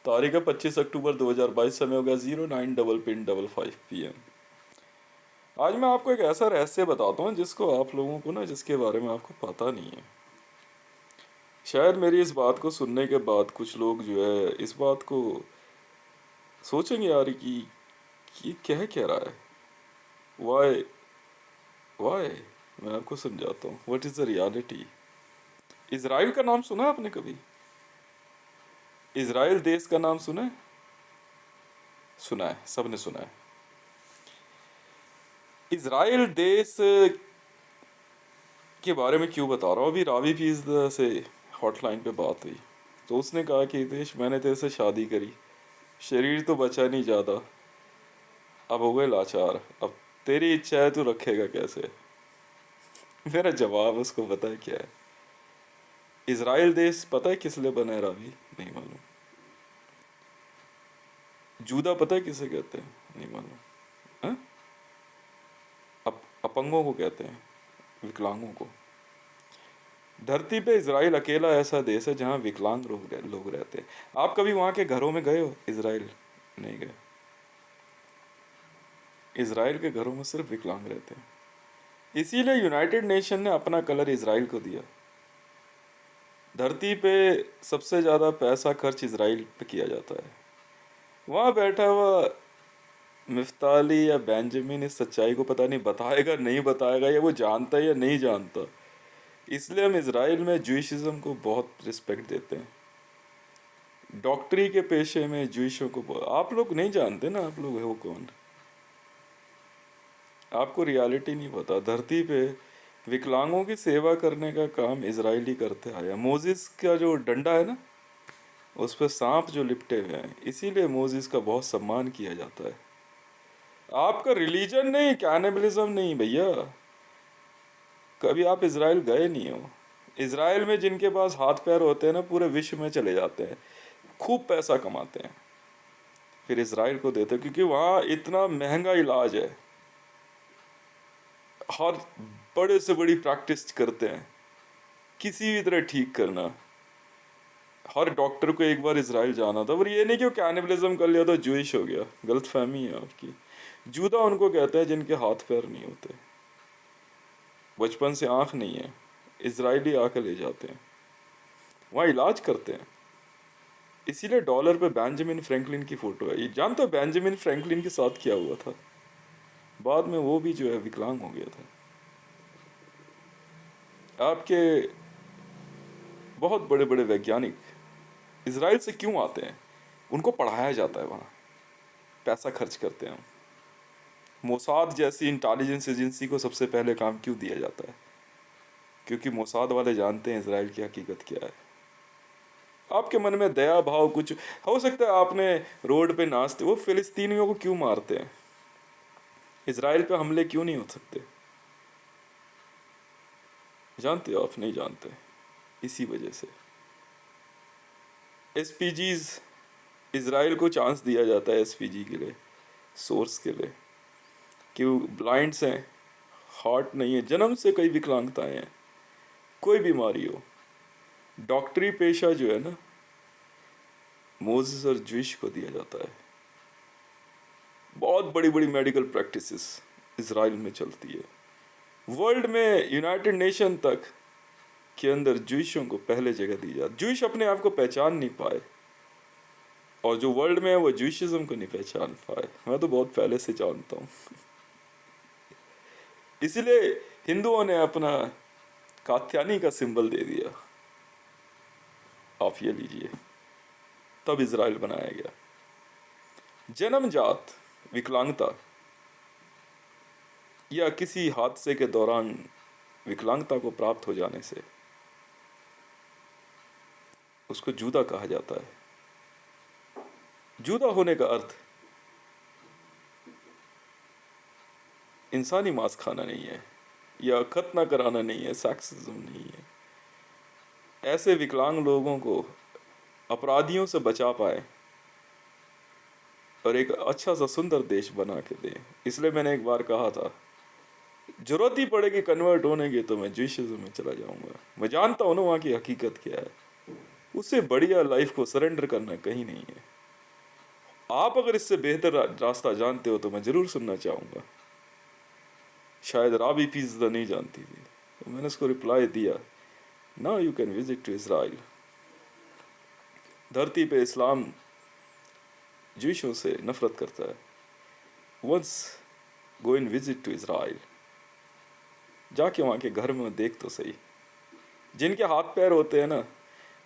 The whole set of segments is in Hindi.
तारीख है 25 अक्टूबर 2022, समय हो गया 09:55 PM। आज मैं आपको एक ऐसा रहस्य बताता हूँ जिसको आप लोगों को ना, जिसके बारे में आपको पता नहीं है। शायद मेरी इस बात को सुनने के बाद कुछ लोग जो है इस बात को सोचेंगे यार कि कह क्या रहा है। वाई वाई मैं आपको समझाता हूँ what is the reality. Israel का नाम सुना है आपने कभी? इसराइल देश का नाम सुना है? सुना है, सबने सुना है। इसराइल देश के बारे में क्यों बता रहा हूँ, अभी रावी फीस से हॉटलाइन पे बात हुई तो उसने कहा कि हितेश, मैंने तेरे से शादी करी, शरीर तो बचा नहीं ज़्यादा, अब हो गए लाचार, अब तेरी इच्छा है तू रखेगा कैसे। मेरा जवाब उसको पता है क्या है? इसराइल देश पता है किस लिए बना है रावी? नहीं मालूम। जूदा पता है किसे कहते हैं? नहीं मालूम। हाँ? अपंगों को कहते हैं, विकलांगों को। धरती पे इसराइल अकेला ऐसा देश है जहाँ विकलांग लोग रहते हैं। आप कभी वहाँ के घरों में गए हो? इसराइल नहीं गए। इसराइल के घरों में सिर्फ विकलांग रहते हैं। इसीलिए यूनाइटेड नेशन ने अपना कलर इसराइल को दिया। धरती पे सबसे ज़्यादा पैसा खर्च इसराइल पे किया जाता है। वहाँ बैठा हुआ मिफ्ताली या बेंजामिन इस सच्चाई को पता नहीं बताएगा नहीं बताएगा, या वो जानता है या नहीं जानता। इसलिए हम इसराइल में जूइशिज्म को बहुत रिस्पेक्ट देते हैं। डॉक्टरी के पेशे में जूइशों को आप लोग नहीं जानते ना, आप लोग हो कौन? आपको रियलिटी नहीं पता। धरती पे विकलांगों की सेवा करने का काम इजराइली करते आया। मोजिस का जो डंडा है ना, उस पर सांप जो लिपटे हुए हैं, इसीलिए मोजिस का बहुत सम्मान किया जाता है। आपका रिलीजन नहीं, कैनिबलिज्म नहीं भैया। कभी आप इसराइल गए नहीं हो। इसराइल में जिनके पास हाथ पैर होते हैं ना, पूरे विश्व में चले जाते हैं, खूब पैसा कमाते हैं, फिर इसराइल को देते हैं क्योंकि वहाँ इतना महंगा इलाज है। हर बड़े से बड़ी प्रैक्टिस करते हैं किसी भी तरह ठीक करना। हर डॉक्टर को एक बार इसराइल जाना था। और ये नहीं कि वो कैनिबलिज्म कर लिया तो जूइश हो गया, गलत फहमी है आपकी। जूदा उनको कहते हैं जिनके हाथ पैर नहीं होते, बचपन से आंख नहीं है, इसराइली आके ले जाते हैं, वहाँ इलाज करते हैं। इसीलिए डॉलर पे बेंजामिन फ्रैंकलिन की फोटो है। ये जानते हो बेंजामिन फ्रैंकलिन के साथ क्या हुआ था? बाद में वो भी जो है विकलांग हो गया था। आपके बहुत बड़े बड़े वैज्ञानिक इसराइल से क्यों आते हैं? उनको पढ़ाया जाता है वहाँ, पैसा खर्च करते हैं। मोसाद जैसी इंटेलिजेंस एजेंसी को सबसे पहले काम क्यों दिया जाता है? क्योंकि मोसाद वाले जानते हैं इसराइल की हकीकत क्या है। आपके मन में दया भाव कुछ हो सकता है, आपने रोड पे नाचते, वो फिलिस्तीनियों को क्यों मारते हैं? इसराइल पे हमले क्यों नहीं हो सकते? जानते हो? आप नहीं जानते। इसी वजह से एसपीजीज, इसराइल को चांस दिया जाता है एसपीजी के लिए, सोर्स के लिए, कि वो ब्लाइंड्स हैं, हार्ट नहीं है, जन्म से कई विकलांगताएं हैं, कोई बीमारी हो। डॉक्टरी पेशा जो है ना, मोसेस और ज्विश को दिया जाता है। बहुत बड़ी बड़ी मेडिकल प्रैक्टिसेस इसराइल में चलती है। वर्ल्ड में यूनाइटेड नेशन तक के अंदर ज्विशों को पहले जगह दी जाती। ज्विश अपने आप को पहचान नहीं पाए, और जो वर्ल्ड में है वो ज्विशिज्म को नहीं पहचान पाए। मैं तो बहुत पहले से जानता हूँ। इसलिए हिंदुओं ने अपना कात्यानी का सिंबल दे दिया, आप ये लीजिए, तब इसराइल बनाया गया। जन्मजात विकलांगता या किसी हादसे के दौरान विकलांगता को प्राप्त हो जाने से उसको जूदा कहा जाता है। जूदा होने का अर्थ इंसानी मांस खाना नहीं है, या खतना कराना नहीं है, सेक्सिज्म नहीं है। ऐसे विकलांग लोगों को अपराधियों से बचा पाए और एक अच्छा सा सुंदर देश बना के दें। इसलिए मैंने एक बार कहा था, जरूरत ही पड़ेगी कन्वर्ट होने की तो मैं ज्यूशिज्म में चला जाऊंगा। मैं जानता हूँ ना वहाँ की हकीकत क्या है। उससे बढ़िया लाइफ को सरेंडर करना कहीं नहीं है। आप अगर इससे बेहतर रास्ता जानते हो तो मैं जरूर सुनना चाहूंगा। शायद राबी पिज़्ज़ा नहीं जानती थी, तो मैंने उसको रिप्लाई दिया, now you can visit to Israel. धरती पे इस्लाम ज्यूशों से नफरत करता है। Once go in visit to Israel, जाके वहाँ के घर में देख तो सही। जिनके हाथ पैर होते हैं ना,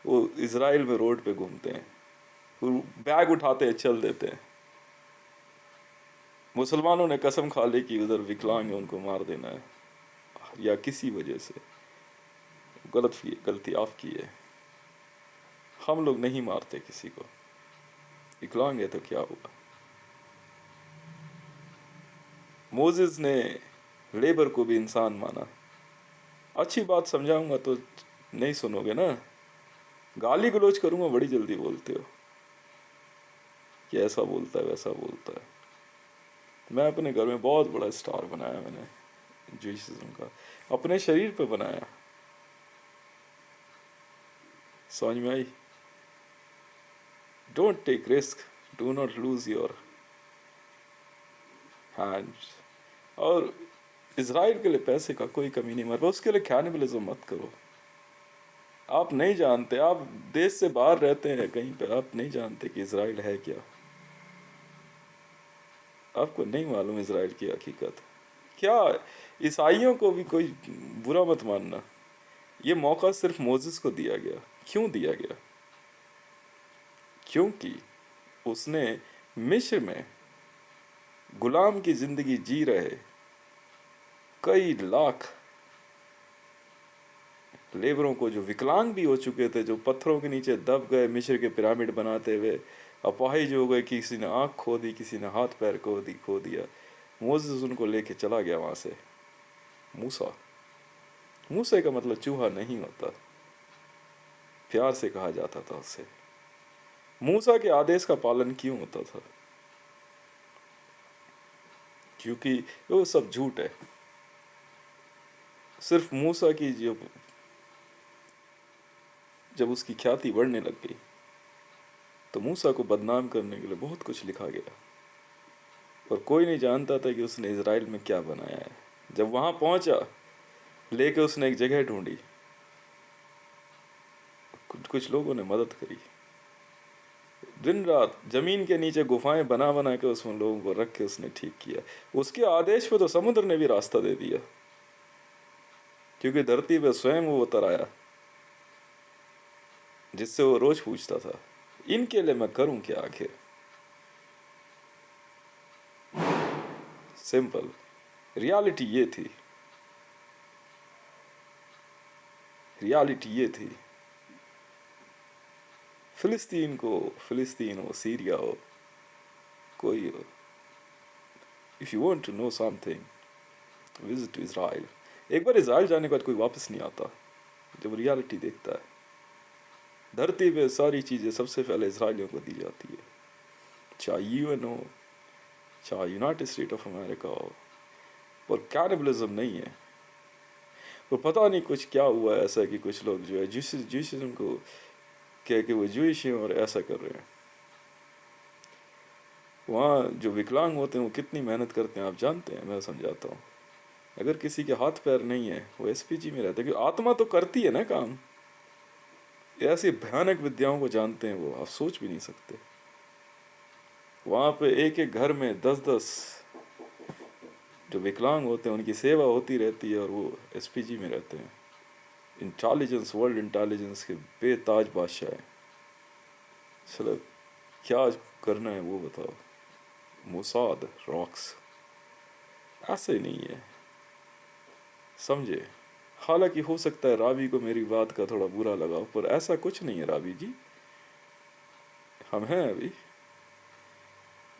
वो इसराइल में रोड पे घूमते हैं, वो बैग उठाते हैं, चल देते हैं। मुसलमानों ने कसम खा ली कि उधर विकलांग है, उनको मार देना है, या किसी वजह से गलती आप की है। हम लोग नहीं मारते किसी को, विकलांग है तो क्या हुआ। मोजेस ने लेबर को भी इंसान माना। अच्छी बात समझाऊंगा तो नहीं सुनोगे ना, गाली गलौज करूंगा बड़ी जल्दी बोलते हो कि ऐसा बोलता है वैसा बोलता है। मैं अपने घर में बहुत बड़ा स्टार बनाया मैंने जूइसिज्म का, अपने शरीर पे बनाया। समझ में आई? Don't take risk, do not lose your hands. और इसराइल के लिए पैसे का कोई कमी नहीं, मत उसके लिए कैनिबलिज्म मत करो। आप नहीं जानते, आप देश से बाहर रहते हैं कहीं पे, आप नहीं जानते कि इसराइल है क्या। आपको नहीं मालूम इसराइल की हकीकत क्या। ईसाइयों को भी कोई बुरा मत मानना, ये मौका सिर्फ मोसेस को दिया गया। क्यों दिया गया? क्योंकि उसने मिस्र में गुलाम की जिंदगी जी रहे कई लाख लेबरों को, जो विकलांग भी हो चुके थे, जो पत्थरों के नीचे दब गए मिस्र के पिरामिड बनाते हुए, अपाहिज हो गए, किसी ने आंख खो दी, किसी ने हाथ पैर खो दिया। मोसेस उनको लेके चला गया वहां से। मूसा, मूसे का मतलब चूहा नहीं होता, प्यार से कहा जाता था उससे। मूसा के आदेश का पालन क्यों होता था? क्योंकि वो सब झूठ है। सिर्फ मूसा की जब उसकी ख्याति बढ़ने लग गई तो मूसा को बदनाम करने के लिए बहुत कुछ लिखा गया, और कोई नहीं जानता था कि उसने इज़राइल में क्या बनाया है। जब वहां पहुंचा, लेके उसने एक जगह ढूंढी, कुछ लोगों ने मदद करी, दिन रात जमीन के नीचे गुफाएं बना बना के उसमें लोगों को रख के उसने ठीक किया। उसके आदेश पे तो समुद्र ने भी रास्ता दे दिया, क्योंकि धरती पे स्वयं वो उतर आया, जिससे वो रोज पूछता था, इनके लिए मैं करूं क्या आखिर। सिंपल रियलिटी ये थी, रियलिटी ये थी। फिलिस्तीन हो, सीरिया हो, कोई हो, if you want to know something visit Israel. एक बार इज़राइल जाने के बाद कोई वापस नहीं आता जब रियलिटी देखता है। धरती पे सारी चीज़ें सबसे पहले इसराइलियों को दी जाती है, चाहे यूएन हो, चाहे यूनाइटेड स्टेट ऑफ अमेरिका हो, पर कैनिबलिज्म नहीं है। वो पता नहीं कुछ क्या हुआ है ऐसा कि कुछ लोग जो है जूसिज्म को कह के वो जूइश हैं और ऐसा कर रहे हैं। वहाँ जो विकलांग होते हैं वो कितनी मेहनत करते हैं आप जानते हैं? मैं समझाता हूँ। अगर किसी के हाथ पैर नहीं है, वो एसपीजी में रहते हैं, क्योंकि आत्मा तो करती है ना काम। ऐसी भयानक विद्याओं को जानते हैं वो, आप सोच भी नहीं सकते। वहाँ पे एक एक घर में 10-10 जो विकलांग होते हैं उनकी सेवा होती रहती है, और वो एसपीजी में रहते हैं। इंटेलिजेंस, वर्ल्ड इंटेलिजेंस के बेताज बादशाह है। चलो क्या करना है वो बताओ। मोसाद, रॉक्स, ऐसे नहीं है, समझे? हालांकि हो सकता है रावी को मेरी बात का थोड़ा बुरा लगा, पर ऐसा कुछ नहीं है रावी जी, हम हैं अभी।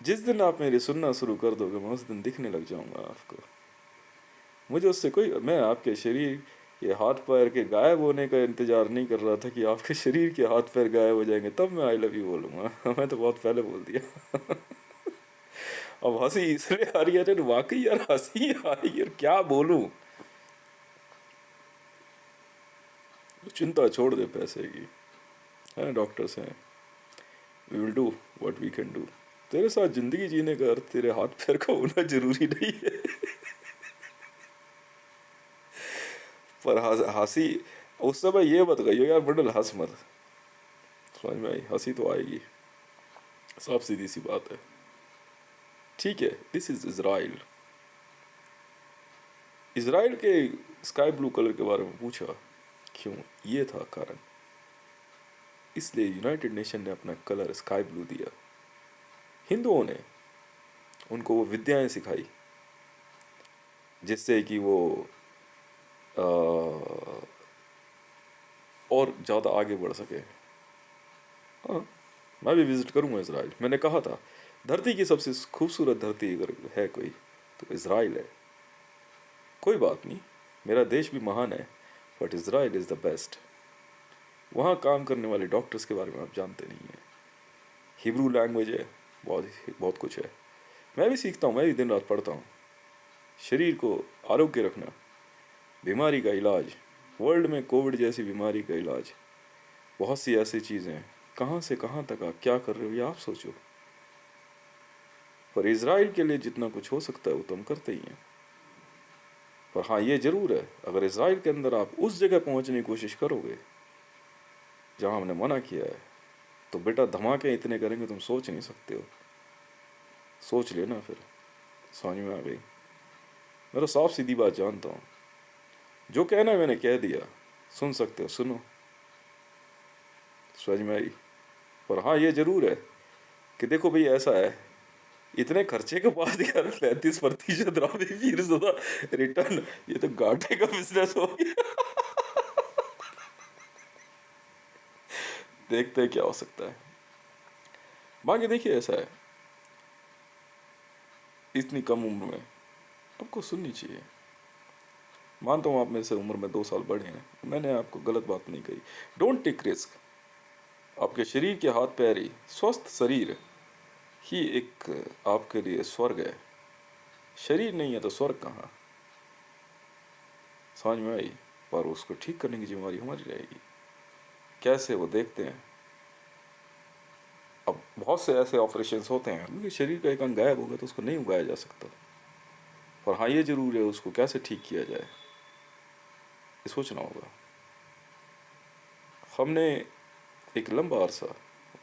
जिस दिन आप मेरी सुनना शुरू कर दोगे मैं उस दिन दिखने लग जाऊंगा आपको। मुझे उससे कोई, मैं आपके शरीर के हाथ पैर के गायब होने का इंतजार नहीं कर रहा था कि आपके शरीर के हाथ पैर गायब हो जाएंगे तब मैं आई लव यू बोलूँगा। मैं तो बहुत पहले बोल दिया। अब हंसी इसलिए आ रही है, वाकई यार हंसी आ रही है, क्या बोलूं। चिंता छोड़ दे पैसे की, हैं, डॉक्टर्स हैं, we will do what we can do. तेरे साथ जिंदगी जीने का अर्थ तेरे हाथ पैर का होना जरूरी नहीं है। पर हंसी उस समय ये मत कहियो यार बंडल हंस मत, समझ में आई, हंसी तो आएगी, साफ सीधी सी बात है। ठीक है, दिस इज इजराइल। इजराइल के स्काई ब्लू कलर के बारे में पूछा क्यों, ये था कारण, इसलिए यूनाइटेड नेशन ने अपना कलर स्काई ब्लू दिया। हिंदुओं ने उनको वो विद्याएं सिखाई जिससे कि वो आ, और ज़्यादा आगे बढ़ सके। हाँ, मैं भी विजिट करूंगा इसराइल, मैंने कहा था धरती की सबसे खूबसूरत धरती अगर है कोई तो इसराइल है। कोई बात नहीं, मेरा देश भी महान है, but Israel is the best. वहाँ काम करने वाले डॉक्टर्स के बारे में आप जानते नहीं हैं, हिब्रू लैंग्वेज है, बहुत बहुत कुछ है। मैं भी सीखता हूँ, मैं भी दिन रात पढ़ता हूँ। शरीर को आरोग्य रखना, बीमारी का इलाज, वर्ल्ड में कोविड जैसी बीमारी का इलाज, बहुत सी ऐसी चीज़ें हैं, कहाँ से कहाँ तक आप क्या कर रहे हो ये आप सोचो। पर इज़राइल के लिए जितना कुछ हो सकता है वो तो हम करते ही हैं। पर हाँ ये ज़रूर है, अगर इज़राइल के अंदर आप उस जगह पहुँचने की कोशिश करोगे जहाँ हमने मना किया है तो बेटा धमाके इतने करेंगे तुम सोच नहीं सकते हो। सोच लेना फिर, समझ में आ गई। मैं तो साफ सीधी बात जानता हूँ, जो कहना है मैंने कह दिया, सुन सकते हो सुनो, समझ में आई। पर हाँ ये ज़रूर है कि देखो भाई ऐसा है, इतने खर्चे के बाद यार 35% रहा फिर ज्यादा रिटर्न, ये तो घाटे का बिजनेस हो गया। देखते हैं क्या हो सकता है। बाकी देखिए ऐसा है, इतनी कम उम्र में आपको सुननी चाहिए। मानता हूँ आप मेरे से उम्र में 2 साल बड़े हैं, मैंने आपको गलत बात नहीं कही। Don't take risk. आपके शरीर के हाथ पैर ही, स्वस्थ शरीर ही एक आपके लिए स्वर्ग है। शरीर नहीं है तो स्वर्ग कहाँ, समझ में आई। पर उसको ठीक करने की जिम्मेदारी हमारी रहेगी। कैसे वो देखते हैं। अब बहुत से ऐसे ऑपरेशन होते हैं क्योंकि शरीर का एक अंग गायब हो गया तो उसको नहीं उगाया जा सकता। पर हाँ ये जरूर है उसको कैसे ठीक किया जाए ये सोचना होगा। हमने एक लंबा अरसा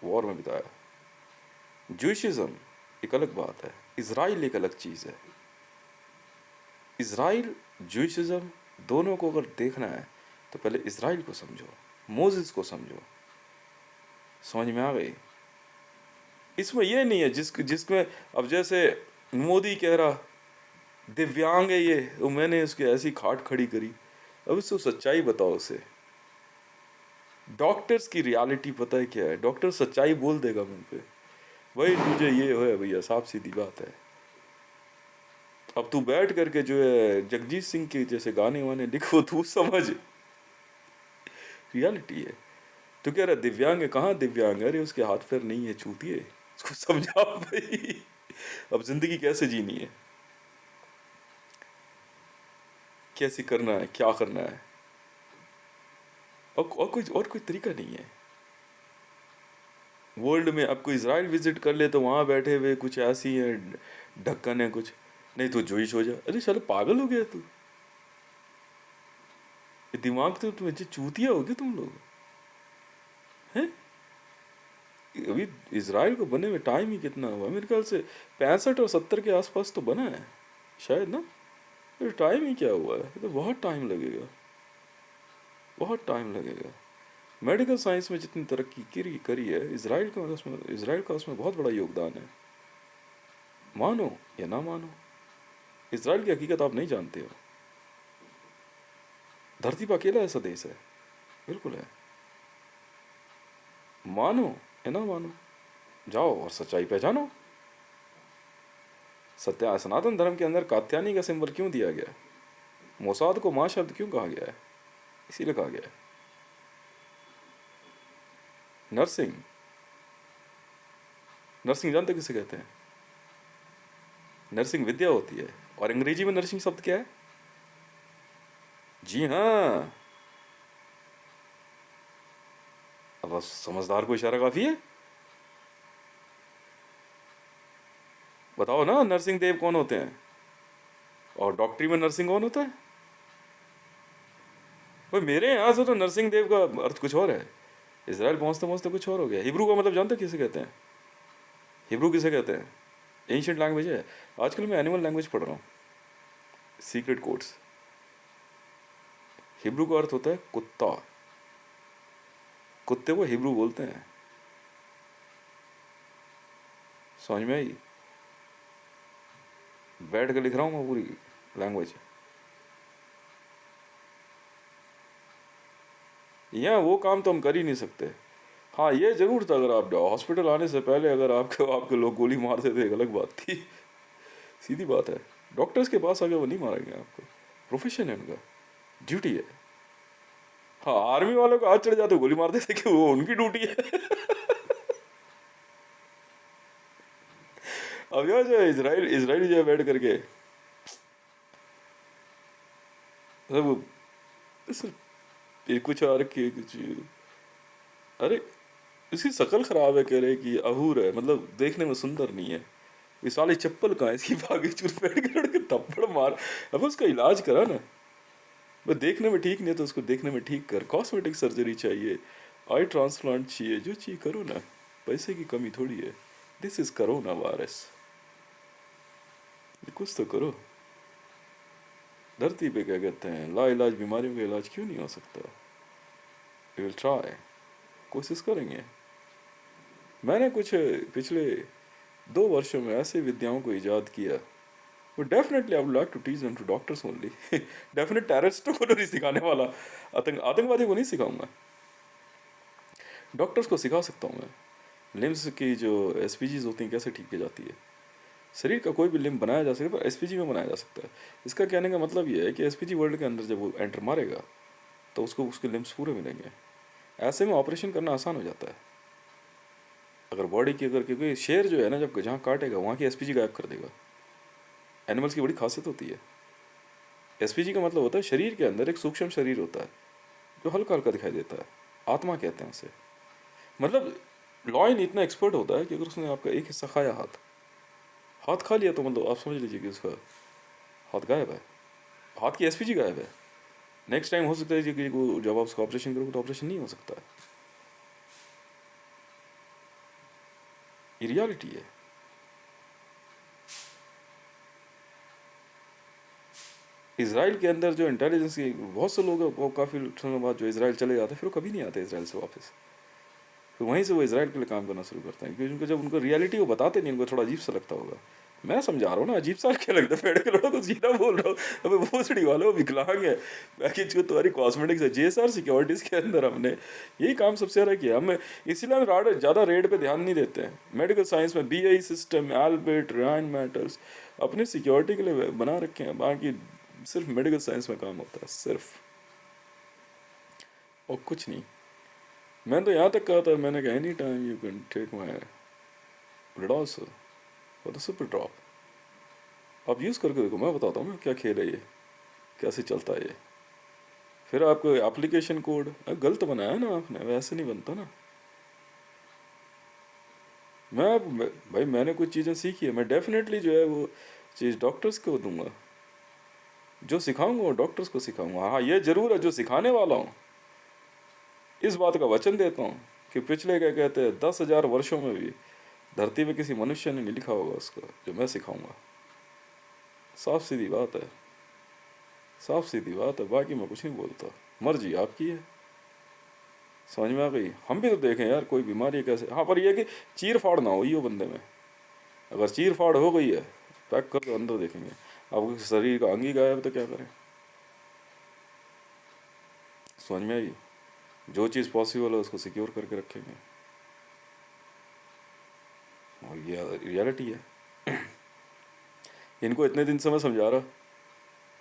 वॉर में बिताया। ज्यूशिज्म एक अलग बात है, इसराइल एक अलग चीज़ है। इसराइल ज्यूशिज्म दोनों को अगर देखना है तो पहले इसराइल को समझो, मोजिस को समझो, समझ में आ गई। इसमें यह नहीं है जिसमें अब जैसे मोदी कह रहा दिव्यांग है ये, तो मैंने उसकी ऐसी खाट खड़ी करी। अब इसको सच्चाई बताओ उसे। डॉक्टर्स की रियलिटी पता है क्या है, डॉक्टर सच्चाई बोल देगा मुंह पे, भाई तुझे ये हो है भैया, साफ सीधी बात है। अब तू बैठ करके जो है जगजीत सिंह के जैसे गाने वाने लिखो, तू समझ रियलिटी है। तो कह रहा दिव्यांग है, कहाँ दिव्यांग है, अरे उसके हाथ पैर नहीं है, चूतिए, उसको समझा भाई। अब जिंदगी कैसे जीनी है, कैसे करना है, क्या करना है, और कोई तरीका नहीं है। वर्ल्ड में अब कोई इसराइल विजिट कर ले तो वहाँ बैठे हुए कुछ ऐसी है ढक्कन है कुछ, नहीं तो जोइश हो जा। अरे साले पागल हो गया तू, ये दिमाग तो तुम्हें चूतिया हो गए तुम लोग हैं। अभी इसराइल को बने में टाइम ही कितना हुआ, मेरे ख्याल से 65 और 70 के आसपास तो बना है शायद ना। फिर टाइम ही क्या हुआ है, तो बहुत टाइम लगेगा, बहुत टाइम लगेगा। मेडिकल साइंस में जितनी तरक्की करी है इसराइल का उसमें बहुत बड़ा योगदान है। मानो या ना मानो, इसराइल की हकीकत आप नहीं जानते हो। धरती पर अकेला ऐसा देश है, बिल्कुल है। मानो या ना मानो, जाओ और सच्चाई पहचानो। सनातन धर्म के अंदर कात्यायनी का सिंबल क्यों दिया गया, मोसाद को मां शब्द क्यों कहा गया है, इसीलिए कहा गया है। नर्सिंग, नर्सिंग जानते किसे कहते हैं, नर्सिंग विद्या होती है। और अंग्रेजी में नर्सिंग शब्द क्या है, जी हाँ, अब बस समझदार को इशारा काफी है। बताओ ना, नरसिंह देव कौन होते हैं और डॉक्टरी में नरसिंह कौन होता है? भाई मेरे यहाँ से तो नरसिंह देव का अर्थ कुछ और है, इसराइल पहुंचते पहुंचते कुछ और हो गया। हिब्रू का मतलब जानते हो किसे कहते हैं? हिब्रू किसे कहते हैं? एंशियंट लैंग्वेज है। आजकल मैं एनिमल लैंग्वेज पढ़ रहा हूँ, सीक्रेट कोड्स। हिब्रू का अर्थ होता है कुत्ता। कुत्ते को हिब्रू बोलते हैं। समझ में आई? बैठ के लिख रहा हूँ मैं पूरी लैंग्वेज। यहाँ वो काम तो हम कर ही नहीं सकते। हाँ ये जरूर था, अगर आप हॉस्पिटल आने से पहले अगर आपके आपके लोग गोली मार देते एक अलग बात थी। सीधी बात है, डॉक्टर्स के पास आगे वो नहीं मारेंगे आपको, प्रोफेशन है उनका, ड्यूटी है। हाँ आर्मी वालों को हाथ चढ़ जाते गोली मार देते कि वो उनकी ड्यूटी है। अब यार जो इसराइल इसराइल जो है बैठ करके मतलब सिर्फ कुछ और के कुछ, अरे इसकी शक्ल खराब है, कह रहे कि अहूर है, मतलब देखने में सुंदर नहीं है। ये साली चप्पल कहाँ है इसकी, भागे चुर बैठ के लड़के थप्पड़ मार। अब उसका इलाज करा ना, वो देखने में ठीक नहीं है तो उसको देखने में ठीक कर, कॉस्मेटिक सर्जरी चाहिए, आई ट्रांसप्लांट चाहिए, जो चाहिए करो ना, पैसे की कमी थोड़ी है। दिस इज करोना वायरस, कुछ तो करो। धरती पे क्या कहते हैं, ला इलाज बीमारियों का इलाज क्यों नहीं हो सकता? वी विल ट्राई, कोशिश करेंगे। मैंने कुछ पिछले 2 वर्षों में ऐसे विद्याओं को इजाद किया, वो definitely I would like to teach them to doctors only. Definite टेररिस्टों को तो नहीं सिखाने वाला, आतंकवादियों को नहीं सिखाऊंगा, डॉक्टर्स को सिखा सकता हूँ मैं। लिम्स की जो एसपीजीज होती हैं कैसे ठीक की जाती है, शरीर का कोई भी लिम्ब बनाया जा सकता है पर एसपीजी में बनाया जा सकता है। इसका कहने का मतलब ये है कि एसपीजी वर्ल्ड के अंदर जब वो एंटर मारेगा तो उसको उसके लिम्स पूरे मिलेंगे। ऐसे में ऑपरेशन करना आसान हो जाता है। अगर बॉडी की अगर, क्योंकि शेर जो है ना जब जहाँ काटेगा वहाँ की एसपीजी गायब कर देगा। एनिमल्स की बड़ी खासियत होती है। एसपीजी का मतलब होता है शरीर के अंदर एक सूक्ष्म शरीर होता है जो हल्का हल्का दिखाई देता है, आत्मा कहते हैं उसे। मतलब लॉयन इतना एक्सपर्ट होता है कि अगर उसने आपका एक हिस्सा खाया, हाथ हाथ खा लिया तो मतलब आप समझ लीजिए कि उसका हाथ गायब है, हाथ की एसपीजी गायब है। नेक्स्ट टाइम हो सकता है कि जब आप उसका ऑपरेशन करोगे तो ऑपरेशन नहीं हो सकता है। ये रियलिटी है। इसराइल के अंदर जो इंटेलिजेंस की बहुत से लोग हैं, वो काफ़ी समय बाद जो इसराइल चले जाते हैं फिर वो कभी नहीं आते इसराइल से वापस। फिर वहीं से वो इसराइल के लिए काम करना शुरू करते हैं, क्योंकि उनको जब उनको रियलिटी वो बताते नहीं, उनको थोड़ा अजीब सा लगता होगा। मैं समझा रहा हूँ ना, अजीब सा क्या लगता है, पेड़ के लोगों को सीधा बोल रहा हूँ। अबे भोसड़ी वाले वो विकलांग है, पैकेज को तुम्हारी कॉस्मेटिक्स है। जेएसआर सिक्योरिटीज़ के अंदर हमने यही काम सबसे ज़्यादा किया। हमें इसीलिए हम ज़्यादा रेट पे ध्यान नहीं देते हैं। मेडिकल साइंस में BI system, Albert, Ryan metals अपनी सिक्योरिटी के लिए बना रखे हैं, बाकी सिर्फ मेडिकल साइंस में काम होता है सिर्फ, और कुछ नहीं। मैं तो यहाँ तक कहा था, मैंने कहा any time you can take my redos for the super drop. आप यूज़ करके देखो, मैं बताता हूँ ना क्या खेल है ये, कैसे चलता है ये। फिर आपको एप्लीकेशन कोड गलत बनाया ना आपने, वैसे नहीं बनता ना। भाई मैंने कुछ चीज़ें सीखी है, मैं डेफिनेटली जो है वो चीज़ डॉक्टर्स को दूंगा, जो सिखाऊंगा वो डॉक्टर्स को सिखाऊंगा। हाँ ये जरूर है, जो सिखाने वाला हूँ इस बात का वचन देता हूँ कि पिछले क्या कहते हैं 10,000 वर्षों में भी धरती पे किसी मनुष्य ने नहीं लिखा होगा उसको जो मैं सिखाऊंगा। साफ सीधी बात है, साफ सीधी बात है, बाकी मैं कुछ नहीं बोलता। मर्जी आपकी है। समझ में आ गई? हम भी तो देखें यार, कोई बीमारी है कैसे। हाँ पर यह कि चीर फाड़ ना हो ये बंदे में। अगर चीर फाड़ हो गई है पैक कर दो, अंदर देखेंगे। अब शरीर का अंग ही गायब तो क्या करें? समझ में आई? जो चीज़ पॉसिबल है उसको सिक्योर करके रखेंगे, और ये रियलिटी है। इनको इतने दिन से मैं समझा रहा,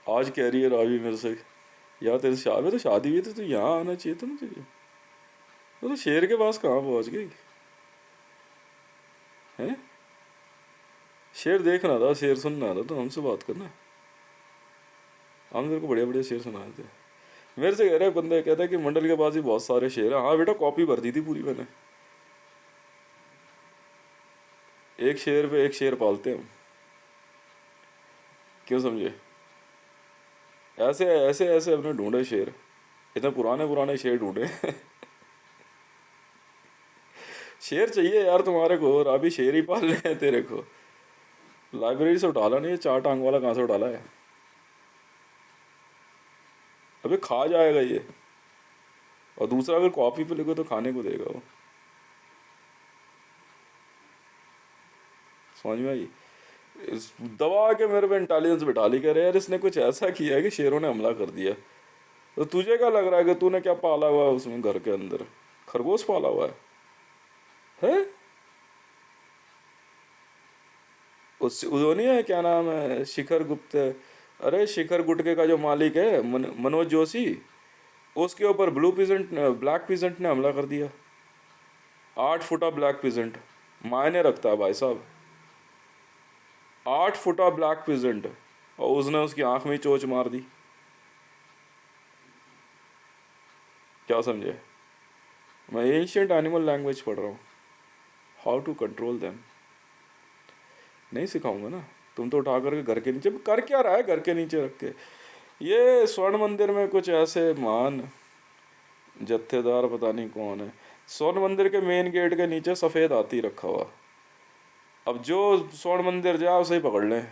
आज कह रही है रावी मेरे से यार तेरे शादी में तो शादी हुई थी तो यहाँ आना चाहिए था ना तुझे। तो शेर के पास कहाँ पहुँच गई है? शेर देखना था, शेर सुनना था तो हमसे बात करना। हम तेरे को बढ़िया बढ़िया शेर सुनाए थे। मेरे से कह रहे बंदे, कहता है कि मंडल के पास ही बहुत सारे शेर हैं। हाँ बेटा, कॉपी भर दी थी पूरी मैंने। एक शेर पे एक शेर पालते हैं हम। क्यों समझे? ऐसे ऐसे ऐसे हमने ढूंढे शेर, इतने पुराने पुराने शेर ढूंढे। शेर चाहिए यार तुम्हारे को, और अभी शेर ही पाल रहे हैं तेरे को। लाइब्रेरी से उठाला नहीं, ये चार टांग वाला कहाँ से उठाला है? अबे खा जाएगा ये। और दूसरा, अगर कॉपी पे लिखो तो खाने को देगा वो। समझ में आई? दबा के मेरे पे इंटेलिजेंस बिठा ली, कह रहे यार इसने कुछ ऐसा किया है कि शेरों ने हमला कर दिया। तो तुझे क्या लग रहा है कि तूने क्या पाला हुआ है उसमें घर के अंदर? खरगोश पाला हुआ है? उस वो नहीं है, क्या नाम है, शिखर गुप्त। अरे शिखर गुटके का जो मालिक है, मनोज जोशी, उसके ऊपर ब्लैक पीजेंट ने हमला कर दिया। 8 फुटा ब्लैक पीजेंट, मायने रखता है भाई साहब। 8 फुटा ब्लैक पीजेंट, और उसने उसकी आंख में ही चोंच मार दी। क्या समझे? मैं एंशियंट एनिमल लैंग्वेज पढ़ रहा हूँ, हाउ टू कंट्रोल देम। नहीं सिखाऊंगा ना। तुम तो उठा करके घर के नीचे कर क्या रहा है, घर के नीचे रख के। ये स्वर्ण मंदिर में कुछ ऐसे महान जत्थेदार, पता नहीं कौन है, स्वर्ण मंदिर के मेन गेट के नीचे सफ़ेद हाथी रखा हुआ। अब जो स्वर्ण मंदिर जाए उसे ही पकड़ लें।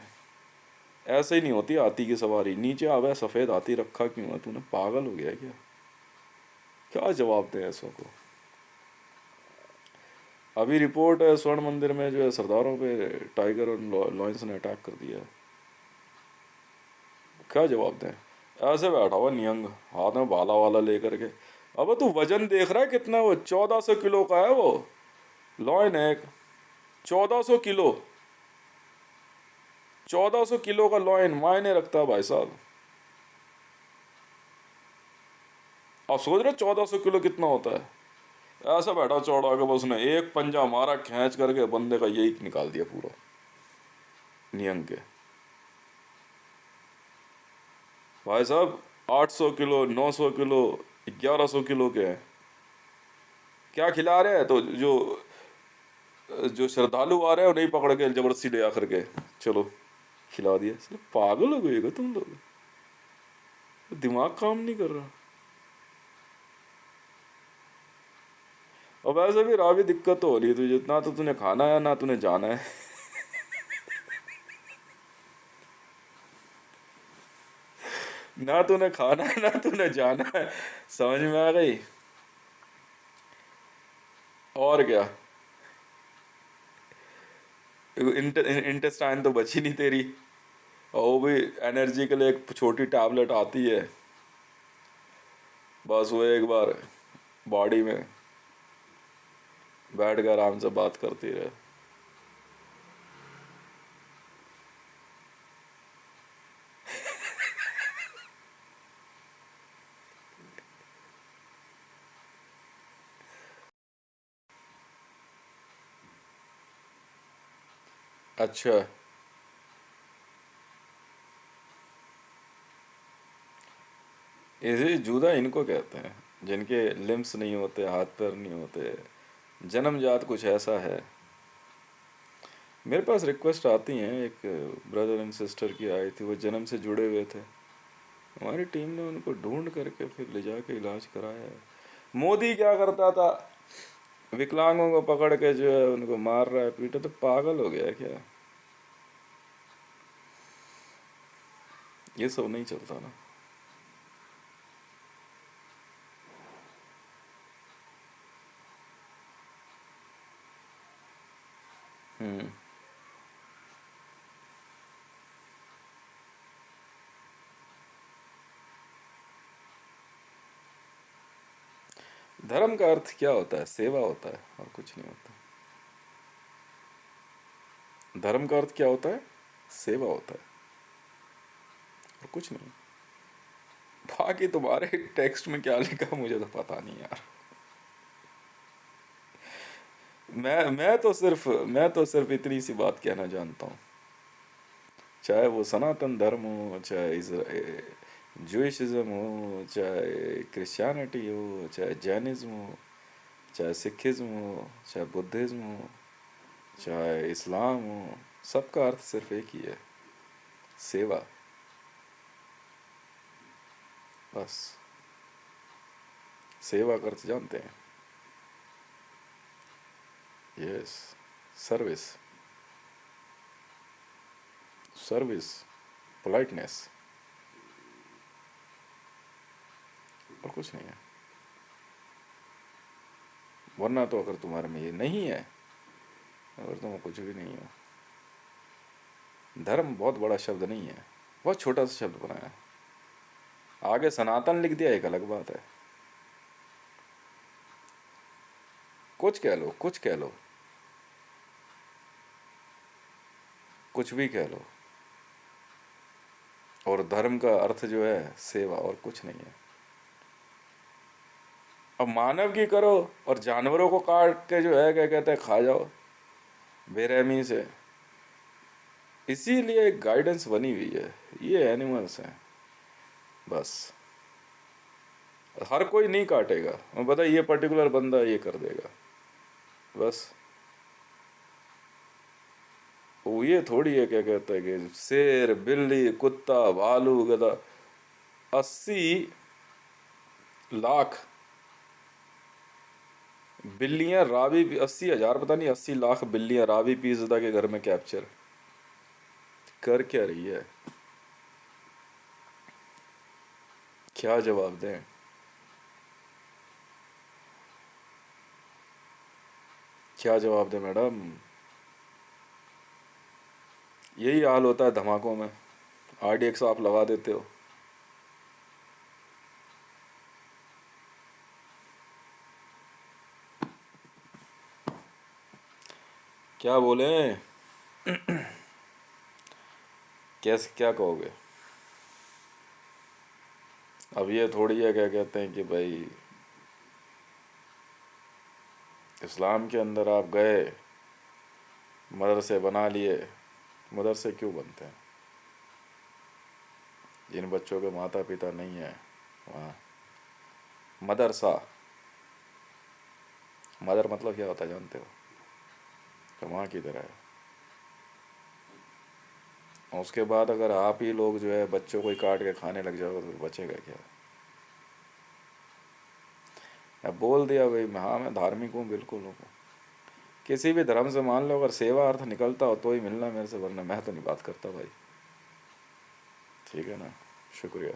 ऐसे ही नहीं होती हाथी की सवारी। नीचे आवे सफ़ेद हाथी रखा क्यों है? तूने पागल हो गया क्या? क्या जवाब दें ऐसों को? अभी रिपोर्ट है, स्वर्ण मंदिर में जो है सरदारों पे टाइगर और लॉयंस ने अटैक कर दिया है। क्या जवाब दें? ऐसे बैठा हुआ नियंग, हाथ में भाला वाला लेकर के। अब तू वजन देख रहा है कितना? वो 1400 किलो का है वो लॉयन है एक। 1400 किलो, 1400 किलो का लॉयन मायने रखता है भाई साहब। आप सोच रहे 1400 किलो कितना होता है? ऐसा बैठा चौड़ा के, बस उसने एक पंजा मारा खींच करके, बंदे का यही निकाल दिया पूरा, नियंग के। भाई साहब 800 किलो, 900 किलो, 1100 किलो के हैं। क्या खिला रहे हैं? तो जो जो श्रद्धालु आ रहे हैं उन्हें पकड़ के जबरदस्ती ले आकर के, चलो खिला दिया। सिर्फ पागल हो गए तुम लोग, दिमाग काम नहीं कर रहा। और वैसे भी रावी दिक्कत तो हो रही है तुझे, ना तो तूने खाना है ना तूने जाना है। ना तूने खाना है ना तूने जाना है। समझ में आ गई? और क्या, इंटेस्टाइन तो बची नहीं तेरी। और वो भी एनर्जी के लिए एक छोटी टैबलेट आती है, बस वो एक बार बॉडी में बैठ कर आराम से बात करती रहे। अच्छा, इसे जूदा इनको कहते हैं जिनके लिम्स नहीं होते, हाथ पैर नहीं होते, जन्मजात कुछ ऐसा है। मेरे पास रिक्वेस्ट आती हैं, एक ब्रदर एंड सिस्टर की आई थी, वो जन्म से जुड़े हुए थे। हमारी टीम ने उनको ढूंढ करके फिर ले जाके इलाज कराया है। मोदी क्या करता था, विकलांगों को पकड़ के जो है उनको मार रहा है, पीटा। तो पागल हो गया है क्या? ये सब नहीं चलता ना। हम्म। धर्म का अर्थ क्या होता है? सेवा होता है, और कुछ नहीं होता। धर्म का अर्थ क्या होता है? सेवा होता है, और कुछ नहीं। बाकी तुम्हारे टेक्स्ट में क्या लिखा मुझे तो पता नहीं यार। मैं तो सिर्फ इतनी सी बात कहना जानता हूँ, चाहे वो सनातन धर्म हो, चाहे जूइशिज्म हो, चाहे क्रिश्चियनिटी हो, चाहे जैनिज्म हो, चाहे सिखिज्म हो, चाहे बुद्धिज्म हो, चाहे इस्लाम हो, सबका अर्थ सिर्फ एक ही है, सेवा। बस, सेवा का अर्थ जानते हैं? यस, सर्विस, सर्विस, पोलाइटनेस, और कुछ नहीं है। वरना तो अगर तुम्हारे में ये नहीं है, अगर तुम कुछ भी नहीं हो, धर्म बहुत बड़ा शब्द नहीं है, बहुत छोटा सा शब्द बनाया है। आगे सनातन लिख दिया एक अलग बात है। कुछ कह लो, कुछ कह लो, कुछ भी कह लो, और धर्म का अर्थ जो है सेवा, और कुछ नहीं है। अब मानव की करो और जानवरों को काट के जो है क्या कहते हैं खा जाओ बेरहमी से। इसीलिए एक गाइडेंस बनी हुई है, ये एनिमल्स हैं बस। हर कोई नहीं काटेगा, मैं पता ये पर्टिकुलर बंदा ये कर देगा बस। वो ये थोड़ी है क्या कहते हैं कि शेर, बिल्ली, कुत्ता, भालू, गधा, 80 लाख बिल्लियां रावी, 80,000 पता नहीं 80 लाख बिल्लियां रावी पीसदा के घर में कैप्चर कर क्या रही है? क्या जवाब दें? क्या जवाब दें मैडम? यही हाल होता है धमाकों में, RDX आप लगा देते हो। क्या बोले? कैसे, क्या कहोगे? अब ये थोड़ी है क्या कहते हैं कि भाई इस्लाम के अंदर आप गए, मदरसे बना लिए। मदरसे क्यों बनते हैं? जिन बच्चों के माता पिता नहीं है वहाँ मदरसा। मदर मतलब क्या होता है जानते हो? तो वहाँ की तरह है। और उसके बाद अगर आप ही लोग जो है बच्चों को ही काट के खाने लग जाओगे तो बचेगा क्या? मैं बोल दिया भाई, हाँ मैं धार्मिक हूँ, बिल्कुल हूँ। किसी भी धर्म से मान लो अगर सेवा अर्थ निकलता हो तो ही मिलना मेरे से, वरना मैं तो नहीं बात करता भाई। ठीक है ना? शुक्रिया।